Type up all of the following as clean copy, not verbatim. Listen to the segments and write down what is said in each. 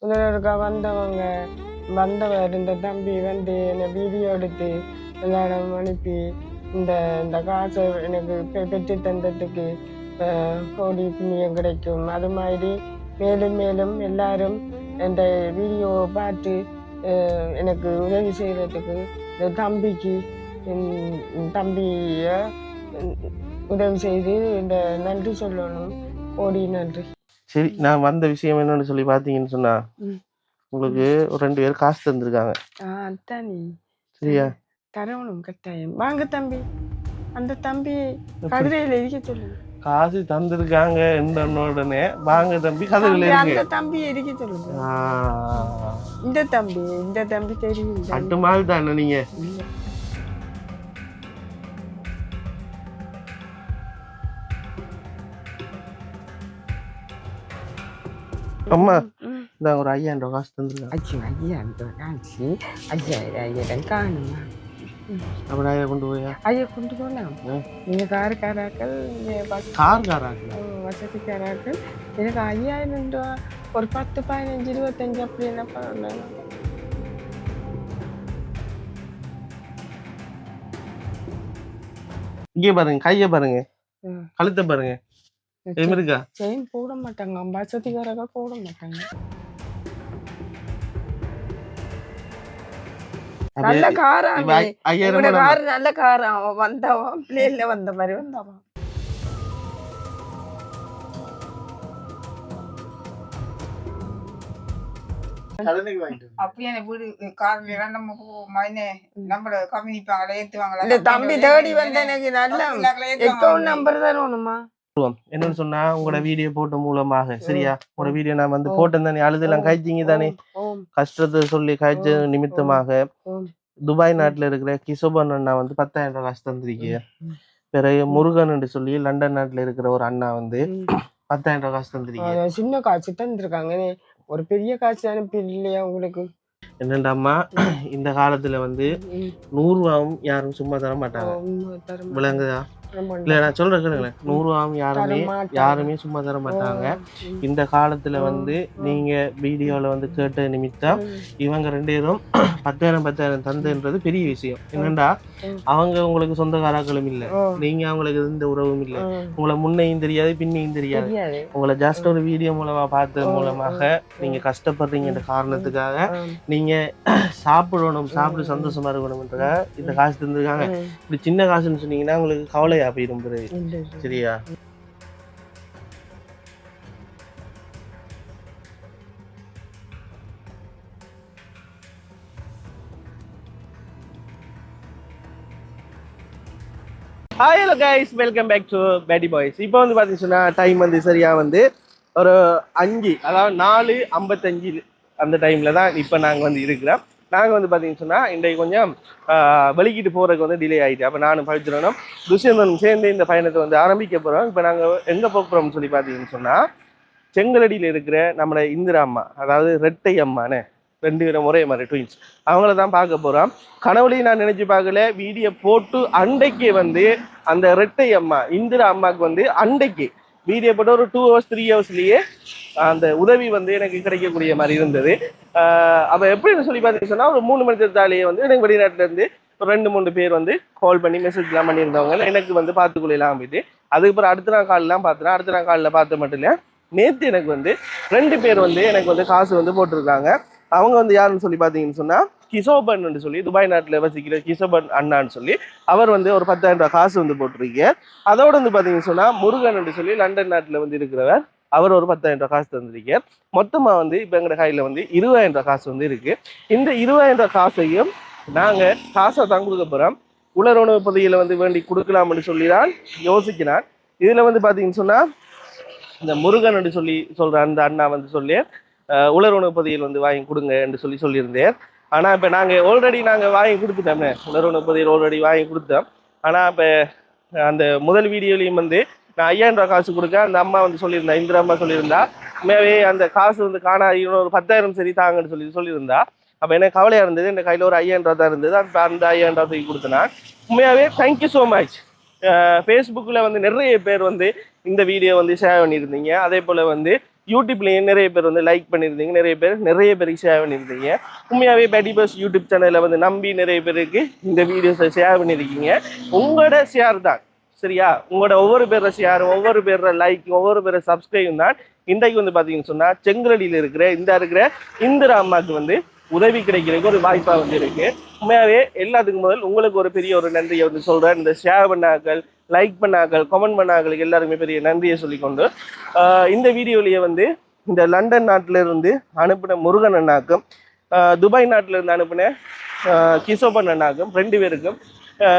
முதல்வருக்கா வந்தவர் இந்த தம்பி வந்து என்னை வீடியோ எடுத்து எல்லாரும் அனுப்பி இந்த இந்த காசை எனக்கு பெற்று தந்ததுக்கு கோடி புண்ணியம் கிடைக்கும். அது மாதிரி மேலும் மேலும் எல்லாரும் இந்த வீடியோவை பார்த்து எனக்கு உதவி செய்கிறதுக்கு இந்த தம்பிக்கு தம்பியை உதவி செய்து இந்த நன்றி சொல்லணும். கோடி நன்றி. சரி, நான் வந்த விஷயம் என்னன்னு சொல்லி பார்த்தீங்கன்னு சொன்னா உங்களுக்கு ஒரு 2 பேர் காசு தந்திருக்காங்க. அத்தானி சரியா? தரவணும் கட்டாயம். வாங்க தம்பி, அந்த தம்பி கதிரையில இருக்க சொல்லுங்க. காசு தந்திருக்காங்க உடனே வாங்க தம்பி கதிரையில இருக்கு. அந்த தம்பி இருக்க சொல்லுங்க. இந்த தம்பி தெரியும். அட்டு மாதிரி தானே நீங்க? அம்மா நான் ஒரு 5000 காசு தந்துருக்கேன். 5000 காசு 5000 காணுமா? அப்படி ஐயா கொண்டு போயா? ஐயா கொண்டு போகலாம். நீங்க காரக்காராக்கள், வசதிக்காராக்கள். எனக்கு 5000 ரூபா ஒரு 10, 15, 25 அப்படி என்ன பண்ணலாம்? இங்கே பாருங்க, கைய பாருங்க, கழுத்தை பாருங்க. இருக்கா? செயின் போட மாட்டாங்க, வசதிக்காரர்கள் போட மாட்டாங்க. நல்ல காரா, நல்ல காரா வந்தவா, பிளேன்ல வந்த மாதிரி வந்தவா. தம்பி தேடி வந்த எனக்கு நல்ல அக்கவுண்ட் நம்பர் தான் வேணுமா? என்னன்னு சொன்னா உங்களோட வீடியோ போட்ட மூலமாக, சரியா, உங்களோட வீடியோ நான் வந்து போட்டேன் தானே, அழுதெல்லாம் காய்ச்சிங்க தானே, கஷ்டத்தை சொல்லி காய்ச்ச நிமித்தமாக துபாய் நாட்டுல இருக்கிற கிஷோபன் அண்ணா வந்து 10,000 காசு தந்திருக்கீங்க. பிறகு முருகன் என்று சொல்லி லண்டன் நாட்டுல இருக்கிற ஒரு அண்ணா வந்து 10,000 காசு தந்திருக்கீங்க. சின்ன காசு தந்திருக்காங்க, ஒரு பெரிய காசு அனுப்பி இல்லையா உங்களுக்கு? என்னண்டாமா, இந்த காலத்துல வந்து 100 ரூபாவும் யாரும் சும்மா தர மாட்டாங்க, விளங்குதா? இல்ல நான் சொல்றேன் கேளுங்களேன், 100 ரூபாவும் யாருமே சும்மா தர மாட்டாங்க. இந்த காலத்துல வந்து நீங்க வீடியோல வந்து கேட்ட நிமித்தம் இவங்க 2 பேரும் 10,000 தந்துன்றது பெரிய விஷயம். என்னண்டா, அவங்க உங்களுக்கு சொந்தக்காரர்களும் இல்ல, நீங்க அவங்களுக்கு எந்த உறவும் இல்லை, உங்களை முன்னையும் தெரியாது பின்னையும் தெரியாது. உங்களை ஜஸ்ட் ஒரு வீடியோ மூலமா பார்த்தது மூலமாக நீங்க கஷ்டப்படுறீங்கன்ற காரணத்துக்காக நீங்க சாப்பிடணும், சாப்பிட்டு சந்தோஷமா இருக்கணும்ன்றதுக்காக இந்த காசு தந்துருக்காங்க. இப்படி சின்ன காசுன்னு சொன்னீங்கன்னா உங்களுக்கு கவலையா போயிடும். சரியா? Hi hello guys, welcome back to Paddy Boys. இப்போ வந்து பார்த்தீங்கன்னா டைம் வந்து சரியா வந்து ஒரு 5, அதாவது 4:55 அந்த டைமில் தான் இப்போ நாங்கள் வந்து இருக்கிறோம். நாங்கள் வந்து பார்த்தீங்கன்னு சொன்னால் இன்றைக்கு கொஞ்சம் வெளிக்கிட்டு போகிறதுக்கு வந்து டிலே ஆகிட்டு, அப்போ நானும் பவித்ரனும் துஷ்யந்தனும் சேர்ந்து இந்த பயணத்தை வந்து ஆரம்பிக்க போகிறோம். இப்போ நாங்கள் எங்கே போகிறோம்னு சொல்லி பார்த்தீங்கன்னு சொன்னால் செங்கலடியில் இருக்கிற நம்மளோட இந்திரா அம்மா, அதாவது ரெட்டை அம்மானே, 2 பேரும் ஒரே மாதிரி ட்வின்ஸ், அவங்கள தான் பார்க்க போகிறோம். கனவுலையும் நான் நினச்சி பார்க்கல, வீடியோ போட்டு அண்டைக்கு வந்து அந்த ரெட்டை அம்மா இந்திரா அம்மாவுக்கு வந்து அண்டைக்கு வீடியோ போட்டு ஒரு 2 hours 3 ஹவர்ஸ்லேயே அந்த உதவி வந்து எனக்கு கிடைக்கக்கூடிய மாதிரி இருந்தது. அப்போ எப்படின்னு சொல்லி பார்த்தீங்கன்னு சொன்னால் ஒரு 3 மணி நேரத்தாலேயே வந்து எனக்கு வெளிநாட்டிலேருந்து ஒரு 2-3 பேர் வந்து கால் பண்ணி மெசேஜ்லாம் பண்ணியிருந்தவங்க எனக்கு வந்து பார்த்துக்குள்ளலாம் போயிட்டு, அதுக்கப்புறம் அடுத்த நாள் காலெலாம் பார்த்துனா, அடுத்த நாள் காலில் பார்த்த மட்டும் இல்லை, நேற்று எனக்கு வந்து 2 பேர் வந்து எனக்கு வந்து காசு வந்து போட்டிருக்காங்க. அவங்க வந்து யாருன்னு சொல்லி பார்த்தீங்கன்னு சொன்னால் கிஷோபன் சொல்லி துபாய் நாட்டில் வசிக்கிற கிஷோபன் அண்ணான்னு சொல்லி அவர் வந்து ஒரு 10,000 காசு வந்து போட்டிருக்கீங்க. அதோடு வந்து பார்த்தீங்கன்னு சொன்னால் முருகன் சொல்லி லண்டன் நாட்டில் வந்து இருக்கிறவர், அவர் ஒரு 10,000 காசு தந்திருக்கீங்க. மொத்தமாக வந்து இப்போ எங்களோட கையில் வந்து 20,000 காசு வந்து இருக்குது. இந்த 20,000 காசையும் நாங்கள் காசை தான் கொடுக்க போகிறோம். உலர் உணவு பகுதியில் வந்து வேண்டி கொடுக்கலாம்னு சொல்லி தான் யோசிக்கிறான். இதில் வந்து பார்த்தீங்கன்னு சொன்னால் இந்த முருகன் சொல்லி சொல்கிற அந்த அண்ணா வந்து சொல்லி உலர் உணவு பகுதியில் வந்து வாங்கி கொடுங்க என்று சொல்லியிருந்தேன். ஆனால் இப்போ நாங்கள் ஆல்ரெடி வாங்கி கொடுத்துட்டோம்னே, உலர் உணவு பகுதியில் ஆல்ரெடி வாங்கி கொடுத்தோம். ஆனால் இப்போ அந்த முதல் வீடியோலையும் வந்து நான் 5,000 காசு கொடுக்க அந்த அம்மா வந்து சொல்லியிருந்தா, இந்திரா அம்மா சொல்லியிருந்தா, உண்மையாகவே அந்த காசு வந்து காணாது, ஒரு 10,000 சரி தாங்கன்னு சொல்லியிருந்தா. அப்போ எனக்கு கவலையாக இருந்தது, என் கையில் ஒரு 5,000 தான் இருந்தது. அந்த 5,000 தூக்கி கொடுத்தேன்னா உண்மையாகவே தேங்க்யூ ஸோ மச். ஃபேஸ்புக்கில் வந்து நிறைய பேர் வந்து இந்த வீடியோ வந்து ஷேர் பண்ணியிருந்தீங்க. அதே போல் வந்து யூடியூப்லேயும் நிறைய பேர் வந்து லைக் பண்ணியிருந்தீங்க, நிறைய பேருக்கு ஷேர் பண்ணியிருந்தீங்க. உண்மையாகவே பேடி பாய்ஸ் யூடியூப் சேனலில் வந்து நம்பி நிறைய பேருக்கு இந்த வீடியோஸை ஷேர் பண்ணியிருக்கீங்க. உங்களோட ஷேர் தான் சரியா, உங்களோட ஒவ்வொரு பேர ஷேர், ஒவ்வொரு பேர லைக், ஒவ்வொரு பேர சப்ஸ்கிரைப் தான் இன்றைக்கு வந்து பார்த்தீங்கன்னு சொன்னால் செங்கலடியில் இருக்கிற இந்திரா அம்மாவுக்கு வந்து உதவி கிடைக்கிறதுக்கு ஒரு வாய்ப்பாக வந்து இருக்கு. உண்மையாகவே எல்லாத்துக்கும் முதல் உங்களுக்கு ஒரு பெரிய ஒரு நன்றியை வந்து சொல்கிறேன். இந்த ஷேர் பண்ணாக்கள், லைக் பண்ணாக்கள், கமெண்ட் பண்ணாக்களுக்கு எல்லாருமே பெரிய நன்றியை சொல்லிக்கொண்டு இந்த வீடியோலேயே வந்து இந்த லண்டன் நாட்டிலிருந்து அனுப்பின முருகன் அண்ணாக்கும் துபாய் நாட்டிலிருந்து அனுப்பின கிஷோபன் அண்ணாக்கும் 2 பேருக்கும்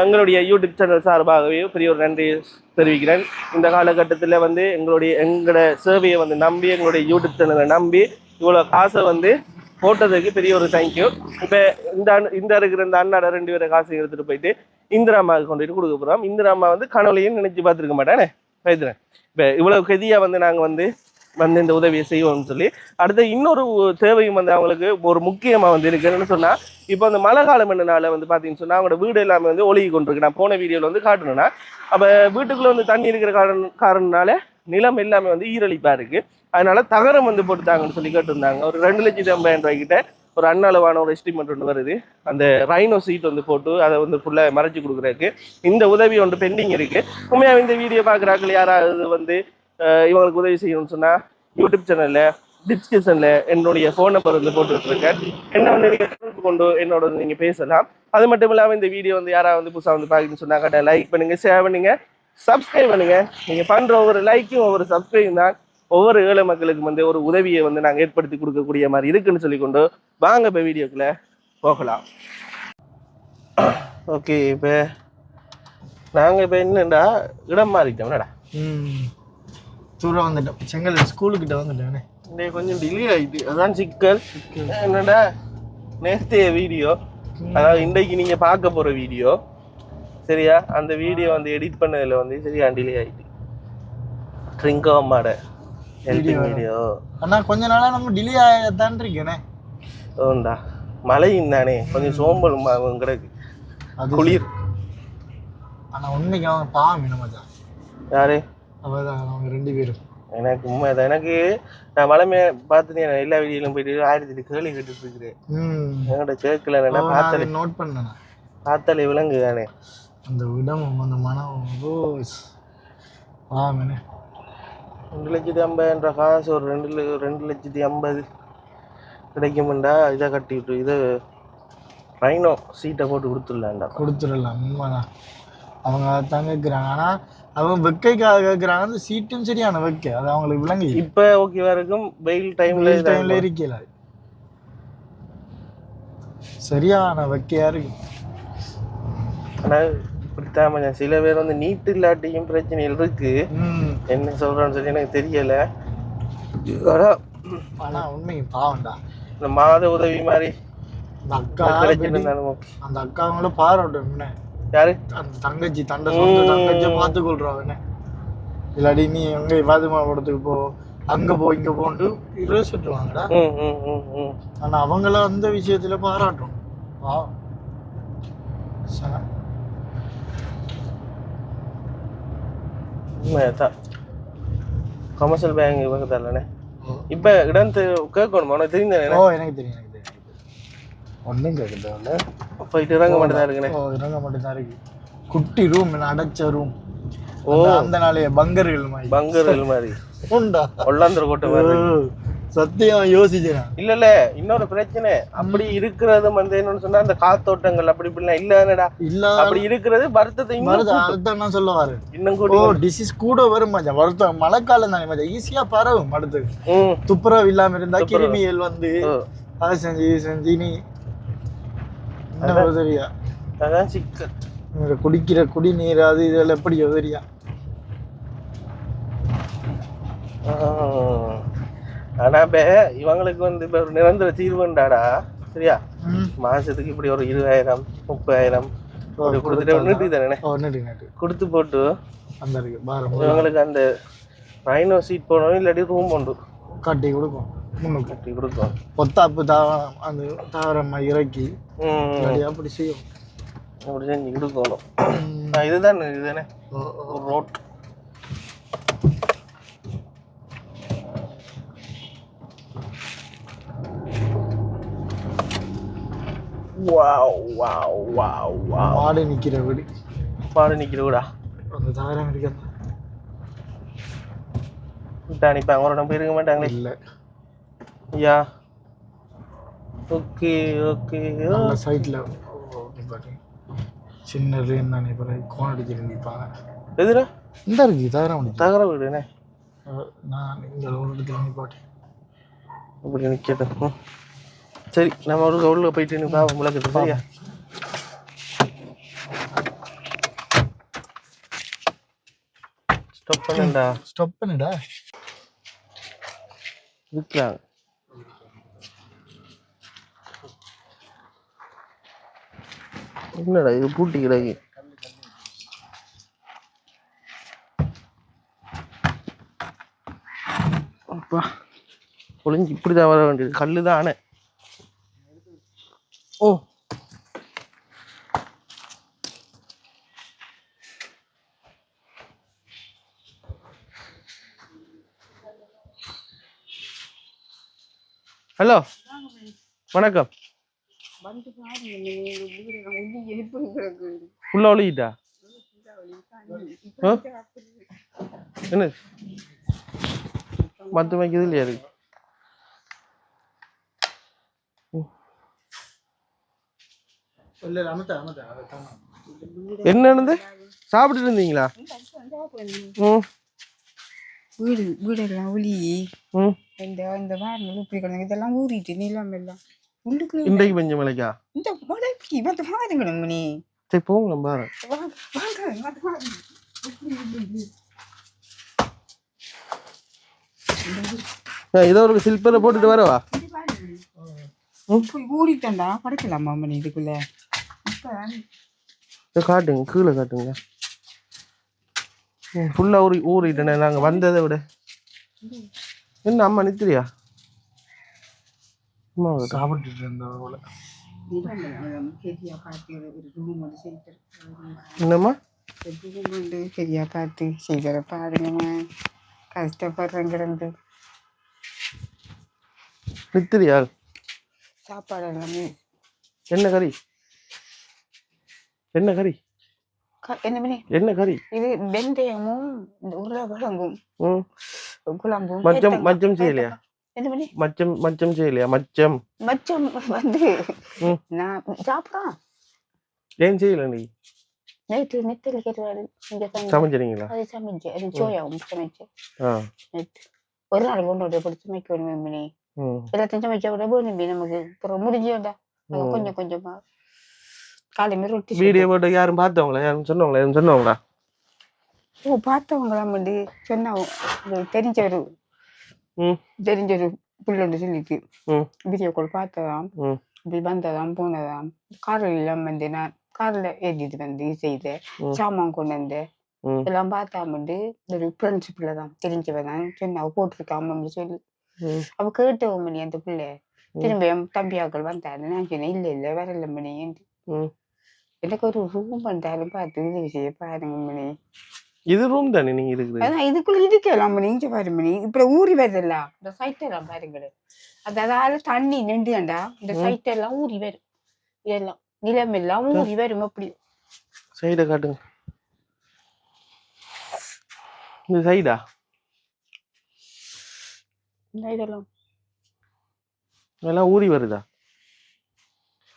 எங்களுடைய யூடியூப் சேனல் சார்பாகவே பெரிய ஒரு நன்றியை தெரிவிக்கிறேன். இந்த காலகட்டத்தில் வந்து எங்களோட சேவையை வந்து நம்பி, எங்களுடைய யூடியூப் சேனலை நம்பி இவ்வளோ காசை வந்து போட்டதுக்கு பெரிய ஒரு தேங்க்யூ. இப்போ இந்த இருக்கிற இந்த அண்ணாட 2 பேரை காசு எடுத்துகிட்டு போயிட்டு இந்திரா அம்மாவுக்கு கொண்டுட்டு கொடுக்க போகிறோம். இந்திரா அம்மா வந்து கனவுலையும் நினைச்சு பார்த்துருக்க மாட்டேனே வைத்துறேன். இப்போ இவ்வளோ கதியாக வந்து நாங்கள் வந்து இந்த உதவியை செய்வோம்னு சொல்லி அடுத்த இன்னொரு தேவையும் வந்து அவங்களுக்கு ஒரு முக்கியமாக வந்து இருக்கு. என்னன்னு சொன்னால், இப்போ அந்த மழை காலம் என்னனால வந்து பார்த்தீங்கன்னு சொன்னால் அவங்களோட வீடு எல்லாமே வந்து ஒழுகி கொண்டிருக்கு. நான் போன வீடியோவில் வந்து காட்டணும்னா, அப்போ வீட்டுக்குள்ளே வந்து தண்ணி இருக்கிற காரணத்தினால நிலம் எல்லாமே வந்து ஈரழிப்பாக இருக்குது. அதனால தகரம் வந்து போட்டுட்டாங்கன்னு சொல்லி கேட்டிருந்தாங்க. ஒரு 2,50,000 ரூபாய்க்கிட்ட ஒரு அண்ணளவான ஒரு எஸ்டிமேட் ஒன்று வருது. அந்த ரைனோ சீட் வந்து போட்டு அதை வந்து ஃபுல்லாக மறைச்சி கொடுக்குறதுக்கு இந்த உதவி ஒன்று பெண்டிங் இருக்குது. உண்மையாக இந்த வீடியோ பார்க்குறாக்கள் யாராவது வந்து இவங்களுக்கு உதவி செய்யணும்னு சொன்னால் யூடியூப் சேனலில் டிஸ்கிரிப்ஷனில் என்னுடைய ஃபோன் நம்பர் வந்து போட்டுருக்கேன். என்ன வந்து நீங்கள் தொடர்பு கொண்டு என்னோட நீங்கள் பேசலாம். அது மட்டும் இல்லாமல் இந்த வீடியோ வந்து யாராவது வந்து புதுசாக வந்து பார்க்கணும்னு சொன்னாக்கட்ட லைக் பண்ணுங்கள், ஷேர் பண்ணுங்கள், சப்ஸ்கிரைப் பண்ணுங்கள். நீங்கள் பண்ணுற ஒவ்வொரு லைக்கும் ஒவ்வொரு சப்ஸ்கிரைப் தான் ஒவ்வொரு ஏழை மக்களுக்கு வந்து ஒரு உதவியை வந்து நாங்கள் ஏற்படுத்தி கொடுக்கக்கூடிய மாதிரி இருக்குன்னு சொல்லிக்கொண்டு வாங்க இப்போ வீடியோக்குள்ளே போகலாம். ஓகே, இப்போ நாங்கள் இப்போ என்னடா இடம் மாறிட்டோம்டா, தூரம் வந்துட்டோம், செங்கல் ஸ்கூலுக்கிட்ட வந்துட்டேன். கொஞ்சம் டிலே ஆகிட்டு, அதான் சிக்கல். என்னடா நேற்றைய வீடியோ, அதாவது இன்றைக்கு நீங்கள் பார்க்க போகிற வீடியோ சரியா, அந்த வீடியோ வந்து எடிட் பண்ணதில் வந்து சரியா டிலே ஆகிட்டு. ட்ரிங்கோ அம்மாட வீடியோ ஆனால் கொஞ்ச நாளாக நம்ம டிலே ஆகத்தான் இருக்கேனே. ஓண்டா மழையும் தானே கொஞ்சம் சோம்பல் கிடக்கு, குளிர். ஆனால் உண்மைக்கு அவங்க பாவம் என்னமாதான். யாரு? அவதான் அவங்க 2 பேரும். எனக்கு உண்மை தான். எனக்கு நான் வளமே பார்த்துட்டு எல்லா வீடியோலும் போயிட்டு 1008 கேள்வி கேட்டுட்டு இருக்கிறேன். என்கிட்ட சேர்க்கல, பார்த்தாலே நோட் பண்ணேன், பார்த்தாலே விலங்கு தானே அந்த இடமும் அந்த மனம். பாவம் 2,50,000 காசு ஒரு 2,50,000 கிடைக்கும்டா. இதை கட்டி விட்டு இதை ரைனோ சீட்டை போட்டு கொடுத்துடலாம். உண்மைதான், அவங்க அதான் கேட்குறாங்க. ஆனால் அவங்க வெக்கைக்காக கேட்குறாங்க. அந்த சீட்டும் சரியான வெக்கை, அது அவங்களுக்கு விளங்கு. இப்போ ஓகேவா இருக்கும், வெயில் டைம்ல இருக்கல, சரியான வெக்கையா இருக்கு. ஆனால் இப்படித்தான் கொஞ்சம் சில பேர் வந்து நீட்டு இல்லாட்டியும் பிரச்சனைகள் இருக்கு. என்ன சொல்றேன்னு சொல்லி எனக்கு தெரியல. ஆனா உண்மைக்கு பாவம்டா, இந்த மாத உதவி மாதிரி அந்த அக்கா அந்த அக்காவங்கள பாராட்டும். யாரு? அந்த தங்கச்சி, சொந்த தங்கச்சியை பார்த்துக்கொள்றாங்க. இல்லாடி நீ எங்க வாதுமாவட்டத்துக்கு போ, அங்க போ, இங்க போன்ட்டு யோசிச்சுட்டுவாங்கடா. ஆனா அவங்கள அந்த விஷயத்துல பாராட்டும். கமர்ஷியல் பேங்க் பக்கத்தாலண்ணே. இப்ப இடம் கேட்கணுமா? உனக்கு தெரியுது? எனக்கு தெரியும். ஒன்றும் கேட்குது, போயிட்டு இறங்க மட்டும்தான் இருக்குண்ணே. இறங்க மட்டும்தான் இருக்கு. குட்டி ரூம், அடைச்ச ரூம். அந்த நாளைய பங்கர்கள் மாதிரி உண்டா? ஒல்லாந்தர கோட்டை மாதிரி. சத்தியம் யோசிக்கிறேன். இல்ல இன்னொரு பிரச்சனை அப்படி இருக்கிறது வந்து என்னன்னு சொன்னா, அந்த காத்தோட்டங்கள் அப்படி இப்படிலாம் இல்ல அப்படி இருக்கிறது வருத்தத்தை நான் சொல்லுவாரு. இன்னும் கூட டிசீஸ் கூட வரும் மச்சான். வருத்தம் மழைக்காலம் தானே மச்சான், ஈஸியா பரவும். அடுத்து துப்புரவு இல்லாம இருந்தா கிருமிகள் வந்து அதை செஞ்சு நீ உதவியா. அதான் சிக்கல். குடிக்கிற குடிநீர் அது இதெல்லாம் எப்படி உதவியா. ஆனா இப்ப இவங்களுக்கு வந்து இப்ப ஒரு நிரந்தர தீர்வுண்டாடா சரியா. மாசத்துக்கு இப்படி ஒரு 20,000 30,000 கொடுத்து போட்டு இவங்களுக்கு அந்த ரைனோ சீட் போடணும், இல்லாட்டி ரூம் உண்டு கட்டி கொடுக்கும். கட்டி கொடுக்கும். பொத்தாப்பு அந்த தாவரமா இறக்கி அப்படி செய்யும். அப்படி செஞ்சு கொடுக்கணும். இதுதானே road. Wow wow wow wow. மாடு நிக்கிற வீடு. மாடு நிக்கிற வீடா? அந்த தாரம் இருக்கிறது விட்டான். இப்போ அவரோட போயிருக்க மாட்டாங்களே. இல்லை. Yeah okay okay. நல்ல சைட்ல சின்ன ரேன் தானே இப்போ கோன் அடிக்கிட்டு நிற்பாங்க. எதுடா இந்த இருக்கு தாரம் தகர வீடுண்ணே. நான் இங்கே ஒரு இடத்துல நிப்பாட்டேன். அப்படி நிற்கட்டும். சரி நம்ம ஒரு உள்ள போயிட்டு பாவம் முளைக்கட்டும். சரியா? ஸ்டாப் பண்ணண்டா. ஸ்டாப் பண்ணுடா. விற்கலாம். என்னடா இது பூட்டி கிடக்கு? அப்பா ஒளிஞ்சு இப்படிதான் வர வேண்டியது. கல்லு தான் ஆனே. ஓ ஹலோ வணக்கம். ஃபுல்லா ஒழுகிட்டா? என்ன மற்ற வைக்கிறது இல்லையா இருக்கு? என்னன்னு சாப்பிட்டுட்டு இருந்தீங்களா? வீடு வீடெல்லாம் ஒளி இந்த வாரம் இப்படி கிடங்க இதெல்லாம் ஊறிட்டு நீளம் எல்லாம் உள்ளுக்குள்ள இன்றைக்கு பெஞ்ச மலைக்கா? இந்த மழைக்கு வந்து பாருங்க மணி. சரி போங்க பாரு. இதோ ஒரு சில்பரை போட்டுட்டு வரவா? ஊறிட்டா படைக்கலாமா மணி இதுக்குள்ள? காட்டுங்க கீழே காட்டுங்க. ஃபுல்லா ஊறிட்டேனே நாங்க வந்ததை விட. என்ன அம்மா நித்திரியா? அம்மா சாப்பிட்டுட்டு இருந்த என்னம்மா சரியா பார்த்து செய்கிற பாருங்க. கஷ்டப்படுறேன் கிடந்து நித்திரியா? சாப்பாடு எல்லாமே என்ன கறி? என்ன கறி? என்ன மணி? என்ன கறி? இது வெந்தயமும் உருளைக்கிழங்கும் குழம்பும். மச்சம் மச்சம் செய்யலையா? என்ன மணி? மச்சம் செய்யலையா? மச்சம் மச்சம் வந்து நான் சாப்பிட்றேன். ஏன் செய்யல நீ? நைட்டு நெத்தில கேட்டுவாரு சமைச்சிருங்களா? அது சமைச்சேன். அது சோயாவும் சமைச்சேன் நைட்டு. ஒரு நாளைக்கு கொண்டு போட்டு சமைக்க வேணும் மணி. எல்லாத்தையும் சமைச்சா விட வேணுமே நமக்கு. அப்புறம் முடிஞ்சோண்டா கொஞ்சம் கொஞ்சமா காலையில ரொட்டி. வீடியோ போட்டு யாரும் பார்த்தவங்களா? யாரும் சொன்னவங்களா? யாரும் சொன்னவங்களா? ஓ பார்த்தவங்களாம் வந்து சொன்னாங்க. தெரிஞ்சொரு புள்ளு சொல்லிட்டு வீடியோ கால் பார்த்ததாம். இப்படி வந்ததாம் போனதாம். காரில் எல்லாம் வந்து நான் காரில் ஏற்றிட்டு வந்து செய்த சாமான் கொண்டு வந்து எல்லாம் பார்த்தா வந்து ஒரு ஃப்ரெண்ட்ஸ் பிள்ளை தான் தெரிஞ்சவதான் சொன்னா போட்டிருக்காம அப்படி சொல்லி. அவ கேட்டவன் மணி அந்த பிள்ளை திரும்ப தம்பியாக்கள் வந்தாரு. நான் சொன்னேன் இல்லை இல்லை வரல மணி. எனக்கு ஒரு ரூம் வந்தாலும் பார்த்து விஷயம் பாருங்க மணி. இது ரூம் தானே நீங்க இருக்குது? அதான் இதுக்குள்ள இருக்கலாம் மணி. இங்க பாரு மணி. இப்ப ஊறி வருதுல்ல இந்த சைட் எல்லாம் பாருங்க. அதால தண்ணி நின்றுண்டா இந்த சைட் எல்லாம் ஊறி வரும். இதெல்லாம் நிலம் எல்லாம் ஊறி வரும். அப்படி சைடை காட்டுங்க. இந்த சைடா? இதெல்லாம் எல்லாம் ஊறி வருதா?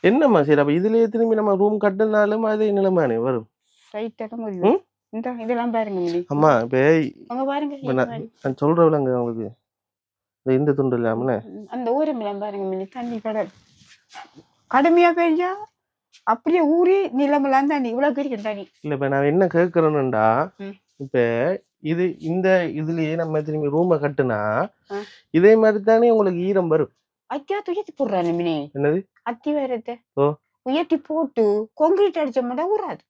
என்னம்மா சரி அப்ப இதுலயே திரும்பி நம்ம ரூம் கட்டினாலும் அதே நிலைமானே வரும். இதெல்லாம் பாருங்க மணி. அம்மா இப்ப அங்க பாருங்க நான் சொல்றவங்க அவங்களுக்கு இந்த துண்டு இல்லாம அந்த ஊரம் எல்லாம் பாருங்க மணி. தண்ணி கடுமையா பெஞ்சா அப்படியே ஊறி நிலமெல்லாம் தண்ணி இவ்வளவு கிடைக்கும் தண்ணி. இல்ல இப்ப நான் என்ன கேட்கறேன்னுடா, இப்ப இது இந்த இதுலயே நம்ம திரும்பி ரூமை கட்டுனா இதே மாதிரி தானே உங்களுக்கு ஈரம் வரும். அத்தியா துயர்த்தி போடுறாரு மினி. என்னது அத்தி வேறத உயர்த்தி போட்டு கான்கிரீட் அடிச்ச மாட்டா ஊறாது.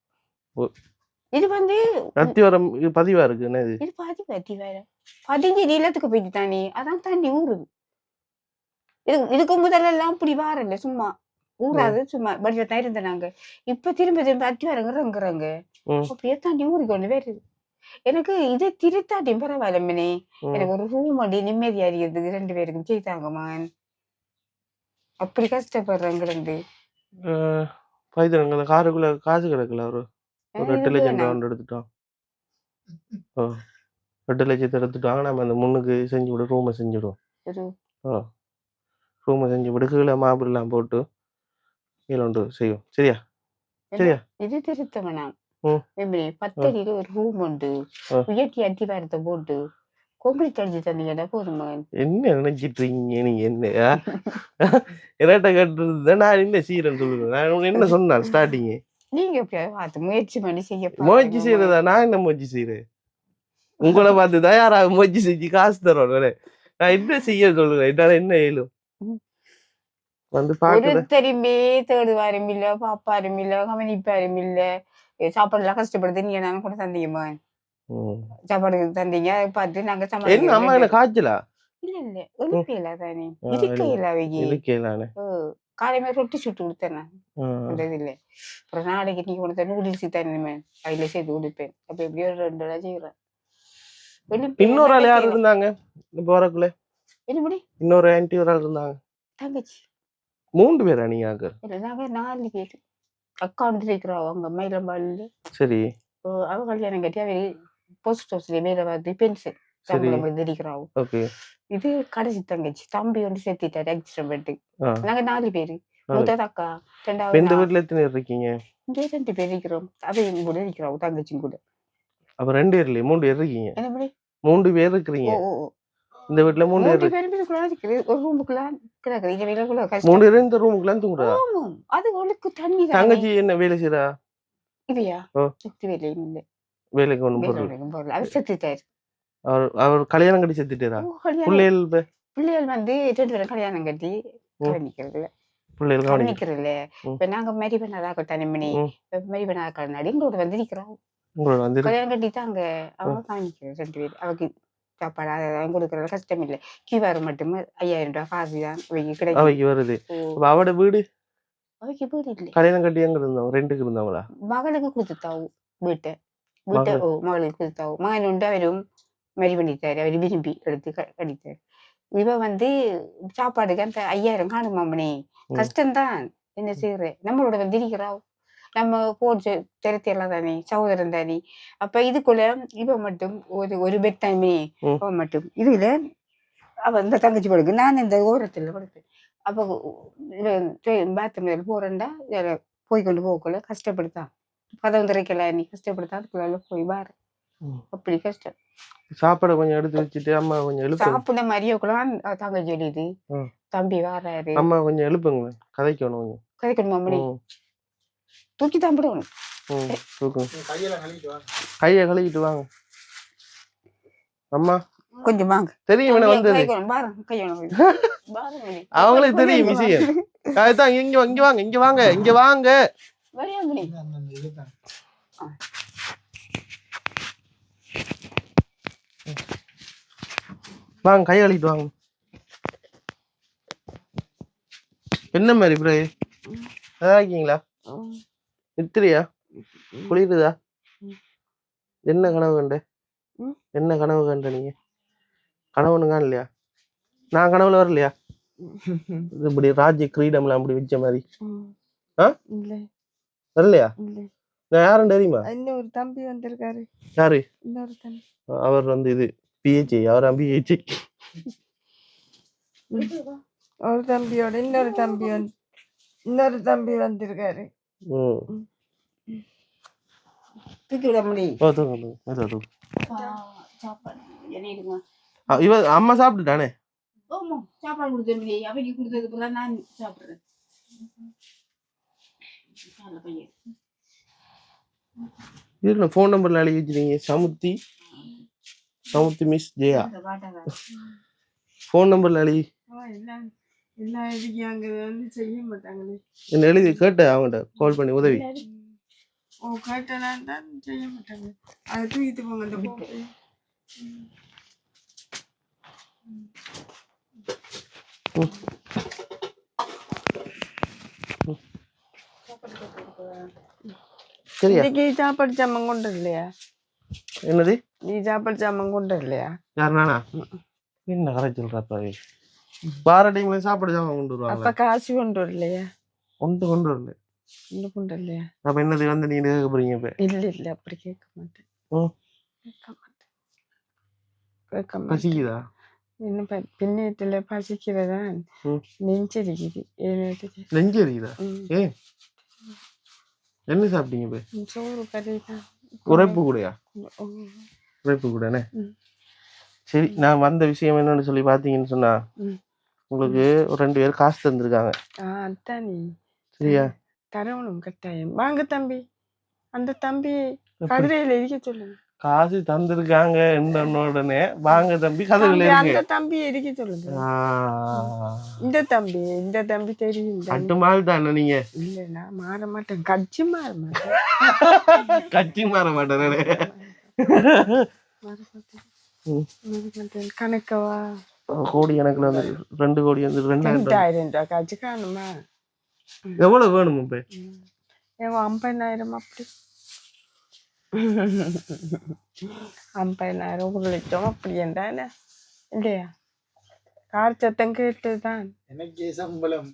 இது வந்து அத்தி வரம் பதிவா இருக்கு. என்னது இது பதிவு? அத்தி வேற பதிஞ்சு நிலத்துக்கு போயிட்டு தானே அதான் தண்ணி ஊறுது. இதுக்கு முதல்ல எல்லாம் இப்படி வாரல சும்மா ஊறாது. சும்மா வடிவத்தான் இருந்த நாங்க. இப்ப திரும்ப திரும்ப அத்தி வரங்கிறாங்க. அப்படியே தண்ணி ஊறிக்கொண்டு வருது. எனக்கு இதை திருத்தாட்டி பரவாயில்ல மினி. எனக்கு ஒரு ரூம் அடி நிம்மதியா இருக்கிறதுக்கு 2 பேருக்கும் செய்தாங்கம்மா. அப்படி கஷ்டப்படுறேன் கிடந்து. பைத்தியம் அந்த காருக்குள்ள காசு கிடக்கல ஒரு ஒரு 8 லட்சம் ரூபா எடுத்துட்டோம். 8 லட்சத்தை எடுத்துட்டாங்க. நம்ம அந்த முன்னுக்கு செஞ்சு விட ரூமை செஞ்சுடுவோம். ரூமை செஞ்சு விட கீழே மாப்பிள்ளாம் போட்டு கீழே ஒன்று செய்வோம். சரியா சரியா இது திருத்தவனா எப்படி 10 அடியில ஒரு ரூம் உண்டு உயர்த்தி அடிவாரத்தை போட்டு கொங்கிரீட் அடிச்சு தந்தீங்கன்னா போதுமா? என்ன நினைச்சிட்டு இருக்கீங்க நீங்க? என்ன இரட்டை கட்டுறது நான் என்ன செய்யறேன்னு சொல்லுங்க. நான் என்ன சொன்னேன் ஸ்டார்டிங்? நீங்க எப்படியாவது பார்த்து முயற்சி பண்ணி செய்ய முயற்சி செய்யறதா? நான் என்ன முயற்சி செய்யறேன்? உங்களை பார்த்துதான் யாராவது முயற்சி செஞ்சு காசு தருவாங்க. நான் என்ன செய்ய சொல்லுறேன்? என்னால என்ன இயலும்? வந்து ஒருத்தருமே தேடுவாரும் இல்ல, பாப்பாரும் இல்ல, கவனிப்பாரும் இல்ல. சாப்பாடு எல்லாம் கஷ்டப்படுது. நீங்க நானும் கூட தந்தீங்கம்மா சாப்பாடு தந்தீங்க. பார்த்து நாங்க என்ன அம்மா என்ன காய்ச்சலா? இல்ல இல்ல எழுப்பல தானே இருக்கையில இருக்கையிலானே காலையில ரொட்டி சுட்டு கொடுத்தேன். அந்த இது இல்ல அப்புறம் நாளைக்கு நீ கொடுத்த நூடுல்ஸ் தண்ணிமே அதுல சேர்த்து கொடுப்பேன். அப்ப எப்படியோ 2 நாள் செய்யறேன். இன்னொரு ஆள் யார் இருந்தாங்க போறக்குள்ள? என்னபடி இன்னொரு ஆன்டி ஒரு ஆள் இருந்தாங்க. தங்கச்சி 3 பேரா நீங்க? இல்ல நாங்க 4 பேர். அக்கௌண்ட் இருக்கிறோம் அவங்க மயிலம்பாடில. சரி. அவ கல்யாணம் கட்டி அவ போஸ்ட் ஆஃபீஸ்ல வேலை பார்த்து பென்ஷன் சம்பளம் தெரிக்கிறாங்க. ஓகே. இது கடைசி தங்கச்சி தம்பி ஒன்று சேர்த்திட்டாரு ஆக்சிடென்ட். நாங்க 4 பேரு. முதல் அக்கா ரெண்டாவது. இந்த வீட்டுல எத்தனை பேர் இருக்கீங்க? இங்கே 2 பேர் இருக்கிறோம். அவையும் கூட இருக்கிறோம் தங்கச்சியும் கூட. அப்ப 2 பேர் இல்லையே 3 பேர் இருக்கீங்க. என்ன 3 பேர் இருக்கிறீங்க இந்த வீட்டுல? 3 பேர் ஒரு ரூமுக்குள்ள கிடக்குது. இந்த வீட்டுக்குள்ள 3 பேர் இந்த ரூமுக்குள்ள தூங்குறா? அது ஒழுக்கு தண்ணி. தங்கச்சி என்ன வேலை செய்யறா? இவையா வேலையும் இல்லை. வேலைக்கு ஒண்ணும் போறல. அவர் செத்துட்டாரு. அவர் கல்யாணம் கட்டி செத்துட்டாரா? பிள்ளைகள் வந்து 2 பேரும் கல்யாணம் கட்டி கவனிக்கிறதுல பிள்ளைகள் கவனிக்கிறதுல. இப்ப நாங்க மேரி பண்ணாதாக்க தனிமணி மேரி பண்ணாதாக்க நடி எங்களோட வந்து நிக்கிறோம். கல்யாணம் கட்டிட்டாங்க. அவங்க கவனிக்கிறோம் 2 பேர். அவருக்கு சாப்பாடு அதை கொடுக்கறது கஷ்டம் இல்லை. கியூஆர் மட்டும் 5000 ரூபாய் காசு தான் கிடைக்கும். அவைக்கு வருது. அவட வீடு அவைக்கு வீடு இல்லை. கல்யாணம் கட்டி எங்க இருந்தோம்? ரெண்டுக்கு இருந்தவங்களா? மகளுக்கு கொடுத்துட்டாவும் வீட்டை மகளுக்கு கொடுத்தாவும். மகன் உண்டு அவரும் மரி பண்ணிட்டாரு. அவர் விரும்பி எடுத்து கடித்தாரு. இவ வந்து சாப்பாடுக்கு அந்த 5000 காணுமாமணி கஷ்டம்தான். என்ன செய்யற நம்மளோட வந்து இருக்கிறாவும். நம்ம போச்சு திரத்தியெல்லாம் தானே சகோதரன் தானே. அப்ப இதுக்குள்ள இவ மட்டும் ஒரு பெட் டைமே அவ மட்டும் இதுல அவ இந்த தங்கச்சி படுக்கு. நான் இந்த ஓரத்துல படுப்பேன். அப்ப பாத்ரூம்ல போறேன்டா போய்கொண்டு போகக்குள்ள கஷ்டப்படுத்தான். கதவு திறக்கல நீ கஷ்டப்படுத்தா அதுக்குள்ள போய் பாரு. அப்படி கஷ்டம். சாப்பாடு கொஞ்சம் எடுத்து வச்சுட்டு அம்மா கொஞ்சம் எழுப்பு. சாப்பிட மாதிரியோக்குலாம் தங்கச்சி எழுது தம்பி வாராரு. அம்மா கொஞ்சம் எழுப்புங்க கதைக்கணும். கொஞ்சம் கதைக்கணுமா மணி தூக்கி தான் விடணும். கையை கழுவிட்டு வாங்க அம்மா. கொஞ்சம் வாங்க. தெரியும் அவங்களுக்கு தெரியும் விஷயம். இங்க வாங்க இங்க வாங்க இங்க வாங்க. வாங்க கை கழுவிட்டு வாங்க. என்ன மாதிரி ப்ரோ நல்லா இருக்கீங்களா? நித்திரியா குளிருதா? என்ன கனவு கண்ட? என்ன கனவு கண்ட நீங்க? கனவுன்னு காணலையா? நான் கனவுல வரலையா? இது இப்படி ராஜ்ய கிரீடம்லாம் அப்படி வச்ச மாதிரி வரலையா? நான் யாரும் தெரியுமா? இன்னொரு தம்பி வந்திருக்காரு. யாரு? இன்னொரு தம்பி. அவர் வந்து இது பிஹெச்ஐ. அவர் பிஹெச்ஐ. ஒரு தம்பியோட இன்னொரு தம்பி வந்திருக்காரு. அம்மா சாப்பிட்டுட்டானே. சாப்பாடு கொடுத்தேன். அவைக்கு கொடுத்தது போல நான் சாப்பிடுறேன். போன் நம்பர்ல எழுதி வச்சிருக்கீங்க. சமுத்தி மிஸ் ஜெயா போன் நம்பர்ல எழுதி எல்லாம் எழுதியாங்க வந்து செய்ய மாட்டாங்களே. என்ன எழுதி கேட்ட அவங்கள்ட்ட கால் பண்ணி உதவி. கேட்டதான் தான் செய்ய மாட்டாங்க. அதை தூக்கிட்டு போங்க. அந்த சாப்பாடு சாமான் கொண்டு இல்லையா? என்னது? நீ சாப்பாடு சாமான் கொண்டு இல்லையா? யார் நானா? என்ன கரை சொல்றப்ப வார டைம்ல சாப்பாடு சாமான் கொண்டு வருவாங்க. அப்ப காசு கொண்டு வரலையா? கொண்டு வரல. இந்த கொண்டு இல்லையா? அப்ப என்னது வந்து நீங்க கேட்க போறீங்க இப்ப? இல்ல அப்படி கேட்க மாட்டேன். கேட்க மாட்டேன். பசிக்குதா? இன்னும் பின்னேத்துல பசிக்கிறதா நெஞ்சரிக்குது. நெஞ்சரிக்குதா? ஏன் என்ன சாப்பிட்டீங்க இப்ப? சோறு கறி தான். உரைப்பு கூடயா? உரைப்பு கூடனே. சரி, நான் வந்த விஷயம் என்னன்னு சொல்லி பாத்தீங்கன்னு சொன்னா உங்களுக்கு ஒரு 2 பேர் காசு தந்திருக்காங்க. அதானே. சரியா? தரவணும் கட்டாயம். வாங்க தம்பி, அந்த தம்பி கதிரையில இருக்க சொல்லுங்க. காசு தந்திருக்காங்க உடனே வாங்க தம்பி கதிரையில அந்த தம்பி இருக்க சொல்லுங்க. இந்த தம்பி தெரியும். கட்டுமாள் தானே நீங்க? இல்ல மாற மாட்டேன். கட்சி மாற மாட்டேன். கட்சி மாற மாட்டேன். கணக்கவா? கோடி கணக்குல வந்து 2 கோடி வந்து 2000 ரூபாய் காட்சி காணுமா? எவ்வளவு வேணும் இப்ப? 50,000 அப்படி. 50,000 1 லட்சம் அப்படி என்றானே இல்லையா? கார் சத்தம் கேட்டுதான் எனக்கே சம்பளம்.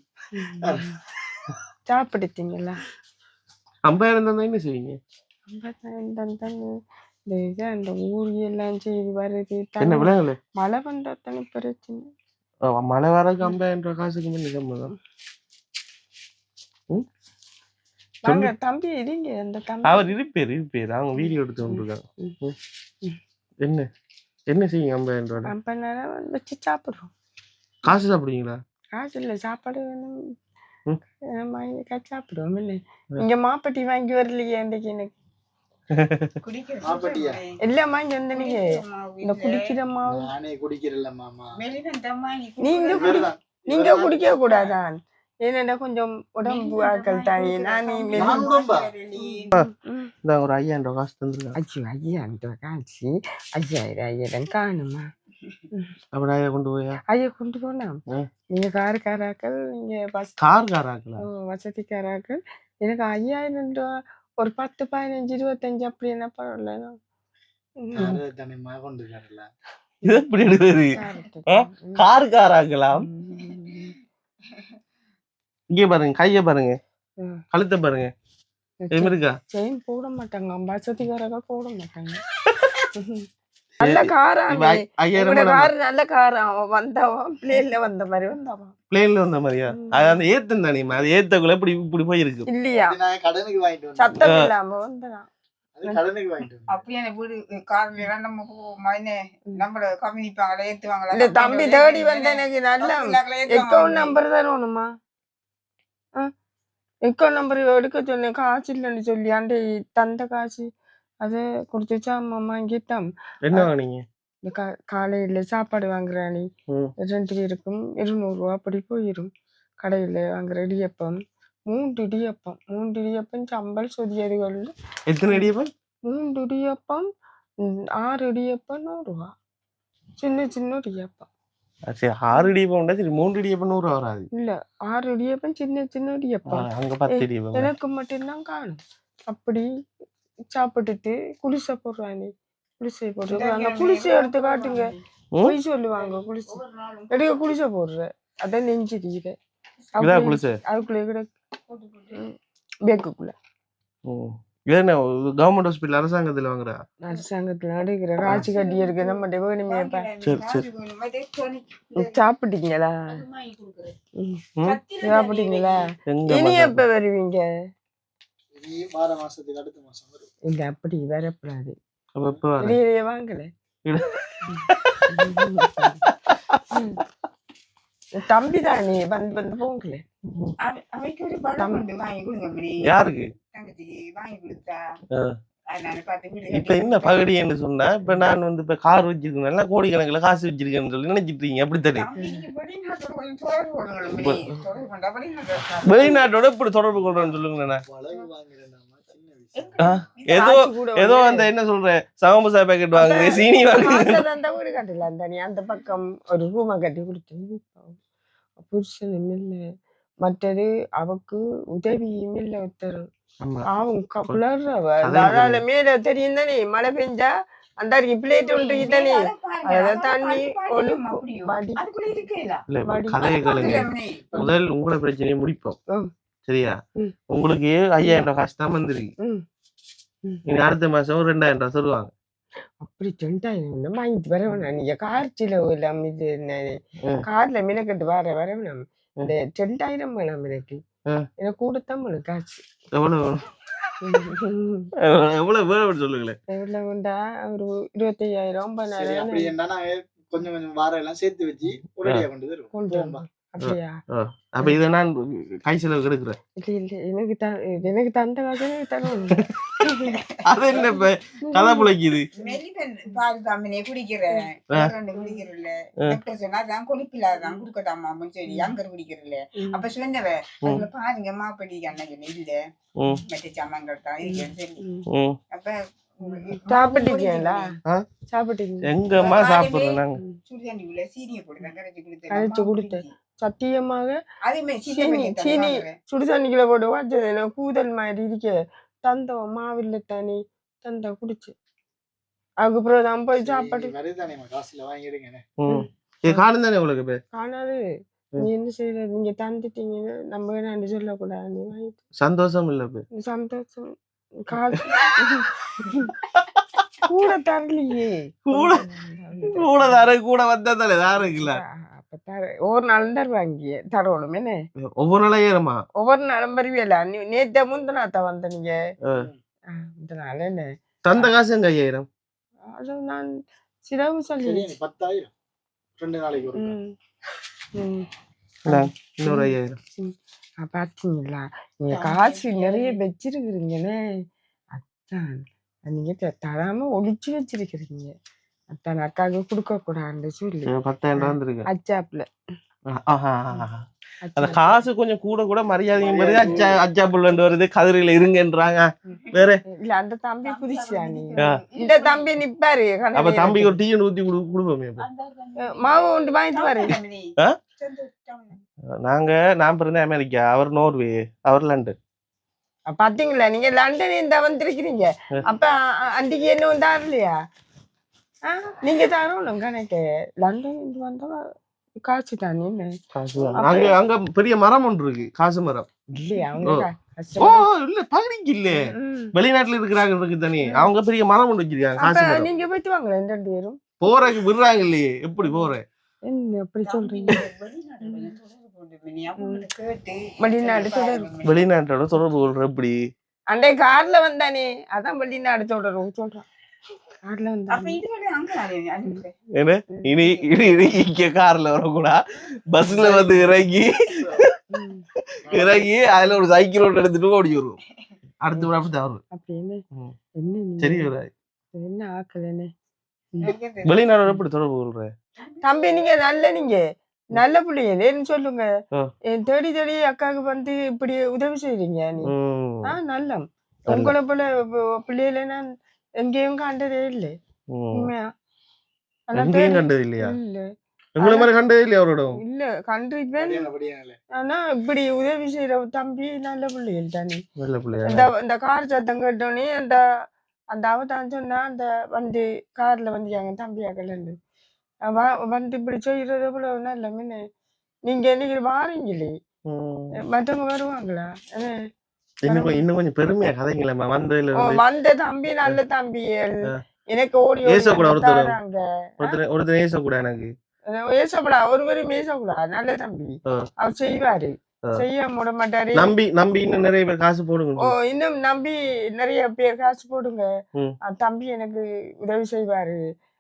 சாப்பிடுத்தீங்களா? 50,000 தந்தா என்ன செய்வீங்க? 50,000 தந்தாங்க. அந்த ஊரியெல்லாம் செய்து வருது. என்ன விளையாடல? மழை வந்தா தானே பிரச்சனை. மழை வரக்கு 50,000 ரூபாய் காசுக்கு பண்ணி சம்பளம். வாங்க தம்பி இருங்க. அந்த தம்பி அவர் இருப்பேர் அவங்க வீடியோ எடுத்து கொண்டிருக்காங்க. என்ன செய்யுங்க? 50,000 ரூபாய் 50,000 வச்சு சாப்பிடுவோம். காசு சாப்பிடுவீங்களா? காசு இல்ல, சாப்பாடு வேணும். சாப்பிடுவோம். இல்லை இங்க மாப்பட்டி வாங்கி வரலையே இன்றைக்கு எனக்கு. இல்லம்மா இங்க வந்து நீங்க இந்த குடிக்கிற மாவு நீங்க குடிக்க கூடாதான். ஏன்னா கொஞ்சம் உடம்பு ஆக்கள் தானே. நானே ஒரு 5,000 ரூபாய் காசு தந்துருக்கேன். 5,000 ரூபாய் காசு 5,000 காணுமா? அப்படி ஐயா கொண்டு போயா? ஐயா கொண்டு போலாம். நீங்க காருக்காராக்கள், நீங்க காருக்காராக்களா? வசதிக்காராக்கள். எனக்கு 5,000 ரூபாய் ஒரு 10, 15, 25 அப்படி என்ன பரவாயில்ல. இது எப்படி எடுக்குது? காருக்காராக்கலாம். இங்கே பாருங்க, கைய பாருங்க, கழுத்தை பாருங்க. செயின் போட மாட்டாங்க, வசதிக்காரர்கள் போட மாட்டாங்க. நல்ல காரா நல்ல காரா வந்தவன் பிளேன்ல வந்த மாதிரி வந்தவன். பிளேன்ல வந்த மாதிரியா? அது அந்த ஏத்தம் தானே, அது ஏத்தக்குள்ள இப்படி போயிருக்கு இல்லையா? கடனுக்கு வாங்கிட்டு சத்தம் இல்லாம வந்தான். தம்பி தேடி வந்த எனக்கு நல்ல அக்கௌண்ட் நம்பர் தரணுமா? அக்கௌண்ட் நம்பர் எடுக்க சொன்னேன். காசு இல்லைன்னு சொல்லி ஆண்டே தந்த காசு அதை கொடுத்துச்சா அம்மா இங்கிட்டாம். என்ன வாங்கினீங்க? இந்த காலையில சாப்பாடு வாங்குறானி 2 பேருக்கும் 200 ரூபா அப்படி போயிரும். கடையில வாங்குற இடியப்பம் 3 இடியப்பம் சம்பல் சொதியதுகள். எத்தனை இடியப்பம்? 3 இடியப்பம் 6 இடியப்பம் 100 ரூபா. சின்ன இடியப்பம். சரி, 6 இடியப்பம் சரி, 3 இடியப்பம் 100 ரூபா வராது. இல்ல 6 இடியப்பம் சின்ன இடியப்பம். அங்க 10 இடியப்பம் எனக்கு மட்டும்தான் காணும். அப்படி சாப்பிட்டுட்டு குளிசை போடுறானே, குளிசை போடுறாங்க. குளிசை எடுத்து காட்டுங்க. பொய் சொல்லுவாங்க. குளிசை எடுக்க குளிசை போடுற அதான் நெஞ்சிடிக்கிற அதுக்குள்ள பேக்குக்குள்ள. கவர்மெண்ட் ஹாஸ்பிட்டல் அரசாங்கத்துல வாங்குற? அரசாங்கத்துல அடிக்கிற காய்ச்சி கட்டி இருக்கு. நம்ம வேணுமே சாப்பிட்டீங்களா? சாப்பிட்டீங்களா? இனி எப்ப வருவீங்க? இல்ல அப்படி வரப்படாது. வாங்கல தம்பி தானே வந்து போங்கல. யாருக்கு இப்ப என்ன பகடி என்று சொன்னா, இப்ப நான் வந்து இப்ப கார் வச்சிருக்கேன், கோடிக்கணக்குல காசு வச்சிருக்கேன்னு சொல்லி நினைச்சிட்டு இருக்கீங்க. அப்படித்தானே? வெளிநாட்டோட இப்படி தொடர்பு கொள்றேன்னு சொல்லுங்க. ஏதோ அந்த என்ன சொல்ற சமோசா பேக்கெட் வாங்குங்க, சீனி வாங்குங்க. அந்த பக்கம் ஒரு ரூமை கட்டி கொடுத்து புருஷனும் இல்லை, மற்றது அவக்கு உதவியும் இல்லை. ஒருத்தரும் அவங்க மேல தெரியும் தானே, மழை பெஞ்சா அந்த பிளேட் ஒன்று தானே, அத தண்ணி கதையை கேளுங்க. முதல் உங்களோட பிரச்சனையை முடிப்போம். சரியா? ம். உங்களுக்கு 5000 காசு தான் வந்துருக்கு. ம். ம். நீங்க அடுத்த மாசம் ஒரு 2000 தருவாங்க. அப்படி 2000 வாங்கிட்டு வரவேணா நீங்க கார் செலவு எல்லாம் இது கார்ல மினக்கட்டு வரவேணாம். இந்த 2000 வேணாம் எனக்கு எனக்கு கூடத்தான் காசு. எவ்வளவு எவ்வளவு வேணும் சொல்லுங்களேன். எவ்வளவுண்டா ஒரு 25,000 அப்படி என்னன்னா கொஞ்சம் கொஞ்சம் வாரம் எல்லாம் சேர்த்து வச்சு ஒரேடியா கொண்டு வருவோம். அப்படியா? அப்ப இதை நான் கை செலவு எடுக்கிறேன். இல்ல எனக்கு தந்த காசு எனக்கு தரணும். அது என்ன இப்ப கதை பிழைக்குது? பால் தாமினே குடிக்கிறேன் குடிக்கிறல டாக்டர் சொன்னா தான் கொழுப்பில்லாதான் குடுக்கட்டாமான்னு சொல்லி அங்க குடிக்கிறல. அப்ப சொன்னவ அதுல பாருங்க மாப்படி அண்ணன் இல்ல மற்ற சாமான்கள் தான் இருக்குன்னு சொல்லி. அப்ப சாப்பிட்டீங்களா? எங்கம்மா சாப்பிடுறோம் நாங்க. சுடுதண்ணிக்குள்ள சீனியை போட்டு கரைச்சு கொடுத்தேன் சத்தியமாக. அதே சீனி சுடுதண்ணிக்குள்ள போட்டு வச்சது எனக்கு கூதல் மாதிரி இருக்க தந்தோம் மாவில்ல தண்ணி தந்த குடிச்சு அதுக்கப்புறம் தான் போய் சாப்பாடு காணும் உங்களுக்கு காணாது. நீ என்ன செய்யற நீங்க தந்துட்டீங்கன்னு நம்ம என்ன சொல்லக்கூடாது. நீ வாங்கிட்டு சந்தோஷம் இல்ல சந்தோஷம் காசு கூட தரலையே. கூட தர கூட வந்தா தானே தாருங்களா? ஒவ்வொரு நாளும் தருவாங்க தரணும் என்ன ஒவ்வொரு நாளும் ஏறமா ஒவ்வொரு நாளும் வருவியல. நேத்த முந்தனாத்தா வந்த நீங்க இந்த நாள் என்ன தந்த காசு எங்க 5000? அது நான் சிறவு சொல்லி 10,000 2 நாளைக்கு இன்னொரு 5000 பாத்தீங்களா? நீங்க காசு நிறைய வச்சிருக்கிறீங்கன்னு அத்தான் நீங்க தராம ஒழிச்சு வச்சிருக்கிறீங்க. அத்தான் அக்காவுக்கு கொடுக்க கூடாதுன்னு சொல்லி 10,000 வந்துருக்கு அச்சாப்ல. அந்த காசு கொஞ்சம் கூட கூட மரியாதையும் வருது. அச்சா புள்ளண்டு வருது கதிரையில இருங்கன்றாங்க. வேற இல்ல அந்த தம்பி புதுசா நீ இந்த தம்பி நிப்பாரு. அப்ப தம்பிக்கு ஒரு டீ ஊத்தி கொடுப்போமே. மாவு ஒன்று வாங்கிட்டு பாரு. நான் பிறந்த அமெரிக்கா, அவர் நோர்வே, அவர் லண்டன். பாத்தீங்களா நீங்க லண்டன் இந்த வந்திருக்கிறீங்க. அப்ப அன்றைக்கு என்ன வந்தா இல்லையா? நீங்க தரணும் கணக்கு. லண்டன் வந்தா காசு தானே. அங்க அங்க பெரிய மரம் ஒன்று இருக்கு, காசு மரம். இல்லையா? ஓ இல்ல பகுதிக்கு இல்ல, வெளிநாட்டுல இருக்கிறாங்க இருக்கு தானே. அவங்க பெரிய மரம் ஒன்று வச்சிருக்காங்க, காசு மரம். நீங்க போயிட்டு வாங்க 2 பேரும். போறதுக்கு விடுறாங்க இல்லையே, எப்படி போறேன்? என்ன எப்படி சொல்றீங்க? வெளிநாட்டோட தொடர்பு கொள்ற எப்படி? அண்டே கார்ல வந்தானே, அதான் வெளிநாடு தொடர்பு சொல்றான். கார்ல வந்தா இனி இங்க கார்ல வரக்கூடா, பஸ்ல வந்து இறங்கி அதுல ஒரு சைக்கிள் ஒன்று எடுத்துட்டு ஓடி வருவோம். அடுத்த முறை அப்படித்தான் வரும். அப்படி என்ன சரி என்ன ஆக்கலன்னு வெளிநாடோட எப்படி தொடர்பு கொள்ற தம்பி? நீங்க நல்ல பிள்ளைன்னு சொல்லுங்க. தேடி தேடி அக்காவுக்கு வந்து இப்படி உதவி செய்றீங்க நீ. நல்ல உங்களை போல பிள்ளைகள நான் எங்கேயும் கண்டதே இல்லை. உண்மையா கண்டது இல்லையா? உங்களை மாதிரி கண்டதே இல்லையா? அவரோட இல்ல கண்டிப்பேன். ஆனா இப்படி உதவி செய்யற தம்பி நல்ல பிள்ளைகள் தானே. இந்த கார் சத்தம் கேட்டோன்னே அந்த அவதான் சொன்னா அந்த வந்து கார்ல வந்து எங்க தம்பியாக்கள் வந்து இப்படி செய்யறது போல நல்ல மீன். நீங்க வாரீங்களே, மற்றவங்க வருவாங்களா? இன்னும் கொஞ்சம் பெருமையா கதைங்களா? வந்த தம்பி நல்ல தம்பி. எனக்கு ஓடி ஒருத்தர் ஏசக்கூடா, எனக்கு ஏசப்படா ஒருவரும் ஏசக்கூடா. நல்ல தம்பி, அவர் செய்வாரு, செய்ய முட மாட்டாரு. நம்பி இன்னும் நிறைய பேர் காசு போடுங்க. இன்னும் நம்பி நிறைய பேர் காசு போடுங்க. தம்பி எனக்கு உதவி செய்வாரு.